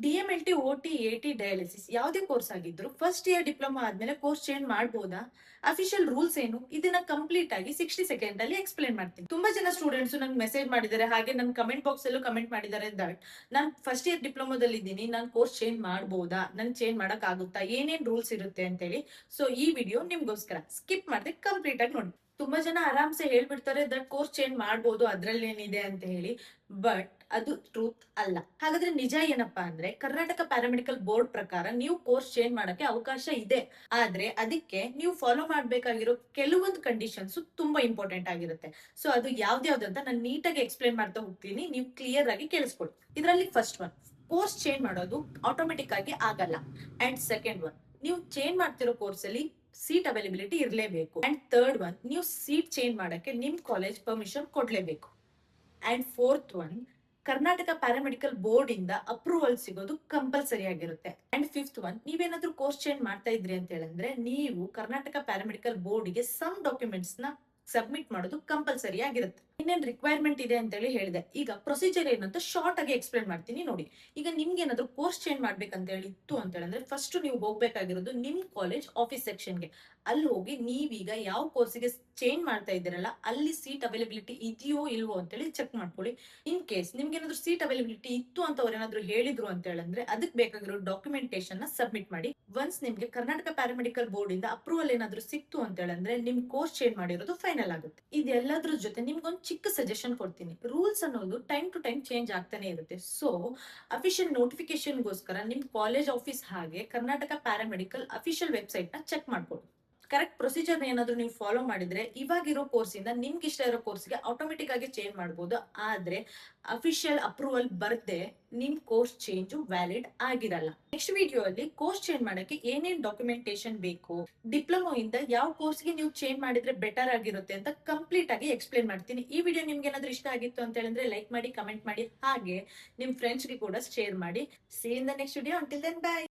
DMLT, OT, AT, dialysis ಯಾವುದೇ course ಆಗಿದ್ರು first year diploma ಆದ್ಮೇಲೆ ಕೋರ್ಸ್ ಚೇಂಜ್ ಮಾಡಬಹುದಾ? ಅಫಿಷಿಯಲ್ ರೂಲ್ಸ್ ಏನು? ಇದನ್ನ ಕಂಪ್ಲೀಟ್ ಆಗಿ 60 ಸೆಕೆಂಡ್ ಅಲ್ಲಿ ಎಕ್ಸ್ಪ್ಲೇನ್ ಮಾಡ್ತೀನಿ. ತುಂಬಾ ಜನ ಸ್ಟೂಡೆಂಟ್ಸ್ ನಂಗೆ ಮೆಸೇಜ್ ಮಾಡಿದ್ದಾರೆ, ಹಾಗೆ ನನ್ನ ಕಮೆಂಟ್ ಬಾಕ್ಸ್ ಅಲ್ಲೂ ಕಮೆಂಟ್ ಮಾಡಿದ್ದಾರೆ ದಟ್ ನಾನು ಫಸ್ಟ್ ಇಯರ್ ಡಿಪ್ಲೊಮಾದಲ್ಲಿ ಇದ್ದೀನಿ, ನಾನು ಕೋರ್ಸ್ ಚೇಂಜ್ ಮಾಡಬಹುದಾ, ನನ್ ಚೇಂಜ್ ಮಾಡಕ್ ಆಗುತ್ತಾ, ಏನೇನ್ ರೂಲ್ಸ್ ಇರುತ್ತೆ ಅಂತ ಹೇಳಿ. ಸೊ ಈ ವಿಡಿಯೋ ನಿಮ್ಗೋಸ್ಕರ, ಸ್ಕಿಪ್ ಮಾಡದೆ ಕಂಪ್ಲೀಟ್ ಆಗಿ ನೋಡಿ. ತುಂಬಾ ಜನ ಆರಾಮ್ಸೆ ಹೇಳ್ಬಿಡ್ತಾರೆ ದಟ್ ಕೋರ್ಸ್ ಚೇಂಜ್ ಮಾಡಬಹುದು, ಅದ್ರಲ್ಲಿ ಏನಿದೆ ಅಂತ ಹೇಳಿ. ಬಟ್ ಅದು ಟ್ರೂತ್ ಅಲ್ಲ. ಹಾಗಾದ್ರೆ ನಿಜ ಏನಪ್ಪಾ ಅಂದ್ರೆ, ಕರ್ನಾಟಕ ಪ್ಯಾರಾಮೆಡಿಕಲ್ ಬೋರ್ಡ್ ಪ್ರಕಾರ ನೀವು ಕೋರ್ಸ್ ಚೇಂಜ್ ಮಾಡಕ್ಕೆ ಅವಕಾಶ ಇದೆ. ಆದ್ರೆ ಅದಕ್ಕೆ ನೀವು ಫಾಲೋ ಮಾಡ್ಬೇಕಾಗಿರೋ ಕೆಲವೊಂದು ಕಂಡೀಷನ್ಸ್ ತುಂಬಾ ಇಂಪಾರ್ಟೆಂಟ್ ಆಗಿರುತ್ತೆ. ಸೊ ಅದು ಯಾವ್ದ್ಯಾವ್ದಂತ ನಾನು ನೀಟಾಗಿ ಎಕ್ಸ್ಪ್ಲೇನ್ ಮಾಡ್ತಾ ಹೋಗ್ತೀನಿ, ನೀವು ಕ್ಲಿಯರ್ ಆಗಿ ಕೇಳಿಸ್ಕೊಳ್ಳಿ. ಇದರಲ್ಲಿ ಫಸ್ಟ್ ಒನ್, ಕೋರ್ಸ್ ಚೇಂಜ್ ಮಾಡೋದು ಆಟೋಮೆಟಿಕ್ ಆಗಿ ಆಗಲ್ಲ. ಅಂಡ್ ಸೆಕೆಂಡ್ ಒನ್, ನೀವು ಚೇಂಜ್ ಮಾಡ್ತಿರೋ ಕೋರ್ಸ್ ಅಲ್ಲಿ ಸೀಟ್ ಅವೈಲಬಿಲಿಟಿ ಇರಲೇಬೇಕು. ಅಂಡ್ ಥರ್ಡ್ ಒನ್, ನೀವು ಸೀಟ್ ಚೇಂಜ್ ಮಾಡಕ್ಕೆ ನಿಮ್ ಕಾಲೇಜ್ ಪರ್ಮಿಷನ್ ಕೊಡ್ಲೇಬೇಕು. And fourth one, Karnataka paramedical board ಇಂದ ಅಪ್ರೂವಲ್ ಸಿಗೋದು ಕಂಪಲ್ಸರಿ ಆಗಿರುತ್ತೆ. ಅಂಡ್ ಫಿಫ್ತ್ ಒನ್, ನೀವೇನಾದ್ರೂ ಕೋರ್ಸ್ ಚೇಂಜ್ ಮಾಡ್ತಾ ಇದ್ರಿ ಅಂತ ಹೇಳಿದ್ರೆ ನೀವು ಕರ್ನಾಟಕ ಪ್ಯಾರಾಮೆಡಿಕಲ್ ಬೋರ್ಡ್ ಗೆ ಸಮ್ ಡಾಕ್ಯುಮೆಂಟ್ಸ್ ನ ಸಬ್ಮಿಟ್ ಮಾಡೋದು ಕಂಪಲ್ಸರಿ ಆಗಿರುತ್ತೆ. ಇನ್ನೇನ್ ರಿಕ್ವೈರ್ಮೆಂಟ್ ಇದೆ ಅಂತ ಹೇಳಿ ಹೇಳಿದೆ. ಈಗ ಪ್ರೊಸೀಜರ್ ಏನಂತ ಶಾರ್ಟ್ ಆಗಿ ಎಕ್ಸ್ಪ್ಲೇನ್ ಮಾಡ್ತೀನಿ ನೋಡಿ. ಈಗ ನಿಮ್ಗೆ ಏನಾದ್ರು ಕೋರ್ಸ್ ಚೇಂಜ್ ಮಾಡ್ಬೇಕಂತ ಹೇಳಿ ಇತ್ತು ಅಂತ ಹೇಳಿದ್ರೆ ಫಸ್ಟ್ ನೀವು ಹೋಗ್ಬೇಕಾಗಿರೋದು ನಿಮ್ ಕಾಲೇಜ್ ಆಫೀಸ್ ಸೆಕ್ಷನ್ಗೆ. ಅಲ್ಲಿ ಹೋಗಿ ನೀವೀಗ ಯಾವ ಕೋರ್ಸಿಗೆ ಚೇಂಜ್ ಮಾಡ್ತಾ ಇದ್ದೀರಲ್ಲ, ಅಲ್ಲಿ ಸೀಟ್ ಅವೈಲಬಿಲಿಟಿ ಇದೆಯೋ ಇಲ್ವೋ ಅಂತ ಹೇಳಿ ಚೆಕ್ ಮಾಡ್ಕೊಳ್ಳಿ. ಇನ್ ಕೇಸ್ ನಿಮ್ಗೆ ಏನಾದ್ರು ಸೀಟ್ ಅವೈಲಬಿಲಿಟಿ ಇತ್ತು ಅಂತ ಅವ್ರು ಏನಾದ್ರು ಹೇಳಿದ್ರು ಅಂತ ಹೇಳಿದ್ರೆ ಅದಕ್ಕೆ ಬೇಕಾಗಿರೋ ಡಾಕ್ಯುಮೆಂಟೇಶನ್ ನ ಸಬ್ಮಿಟ್ ಮಾಡಿ. ಒನ್ಸ್ ನಿಮ್ಗೆ ಕರ್ನಾಟಕ ಪ್ಯಾರಾಮೆಡಿಕಲ್ ಬೋರ್ಡ್ ಇಂದ ಅಪ್ರೂವಲ್ ಏನಾದ್ರು ಸಿಕ್ತು ಅಂತ ಹೇಳಿದ್ರೆ ನಿಮ್ ಕೋರ್ಸ್ ಚೇಂಜ್ ಮಾಡಿರೋದು ಫೈನಲ್ ಆಗುತ್ತೆ. ಇದೆಲ್ಲದ್ರ ಜೊತೆ ನಿಮ್ಗೊಂದು ಚಿಕ್ಕ ಸಜೆಷನ್ ಕೊಡ್ತೀನಿ. ರೂಲ್ಸ್ ಅನ್ನೋದು ಟೈಮ್ ಟು ಟೈಮ್ ಚೇಂಜ್ ಆಗ್ತಾನೆ ಇರುತ್ತೆ. ಸೊ ಅಫಿಷಿಯಲ್ ನೋಟಿಫಿಕೇಶನ್ಗೋಸ್ಕರ ನಿಮ್ ಕಾಲೇಜ್ ಆಫೀಸ್ ಹಾಗೆ ಕರ್ನಾಟಕ ಪ್ಯಾರಾಮೆಡಿಕಲ್ ಅಫಿಷಿಯಲ್ ವೆಬ್ಸೈಟ್ ನ ಚೆಕ್ ಮಾಡ್ಕೊಳ್ಳಿ. ಕರೆಕ್ಟ್ ಪ್ರೊಸೀಜರ್ ಏನಾದ್ರು ನೀವು ಫಾಲೋ ಮಾಡಿದ್ರೆ ಇವಾಗಿರೋ ಕೋರ್ಸ್ ಇಂದ ನಿಮ್ಗೆ ಇಷ್ಟ ಇರೋ ಕೋರ್ಸ್ಗೆ ಆಟೋಮೆಟಿಕ್ ಆಗಿ ಚೇಂಜ್ ಮಾಡಬಹುದು. ಆದ್ರೆ ಅಫಿಷಿಯಲ್ ಅಪ್ರೂವಲ್ ಬರ್ದೆ ನಿಮ್ ಕೋರ್ಸ್ ಚೇಂಜ್ ವ್ಯಾಲಿಡ್ ಆಗಿರಲ್ಲ. ನೆಕ್ಸ್ಟ್ ವಿಡಿಯೋ ಅಲ್ಲಿ ಕೋರ್ಸ್ ಚೇಂಜ್ ಮಾಡಕ್ಕೆ ಏನೇನ್ ಡಾಕ್ಯುಮೆಂಟೇಶನ್ ಬೇಕು, ಡಿಪ್ಲೊಮಾ ಇಂದ ಯಾವ ಕೋರ್ಸ್ಗೆ ನೀವು ಚೇಂಜ್ ಮಾಡಿದ್ರೆ ಬೆಟರ್ ಆಗಿರುತ್ತೆ ಅಂತ ಕಂಪ್ಲೀಟ್ ಆಗಿ ಎಕ್ಸ್ಪ್ಲೇನ್ ಮಾಡ್ತೀನಿ. ಈ ವಿಡಿಯೋ ನಿಮ್ಗೆ ಏನಾದ್ರು ಇಷ್ಟ ಆಗಿತ್ತು ಅಂತ ಹೇಳಿದ್ರೆ ಲೈಕ್ ಮಾಡಿ, ಕಮೆಂಟ್ ಮಾಡಿ, ಹಾಗೆ ನಿಮ್ ಫ್ರೆಂಡ್ಸ್ಗೆ ಕೂಡ ಶೇರ್ ಮಾಡಿ. See in the next video. Until then, by.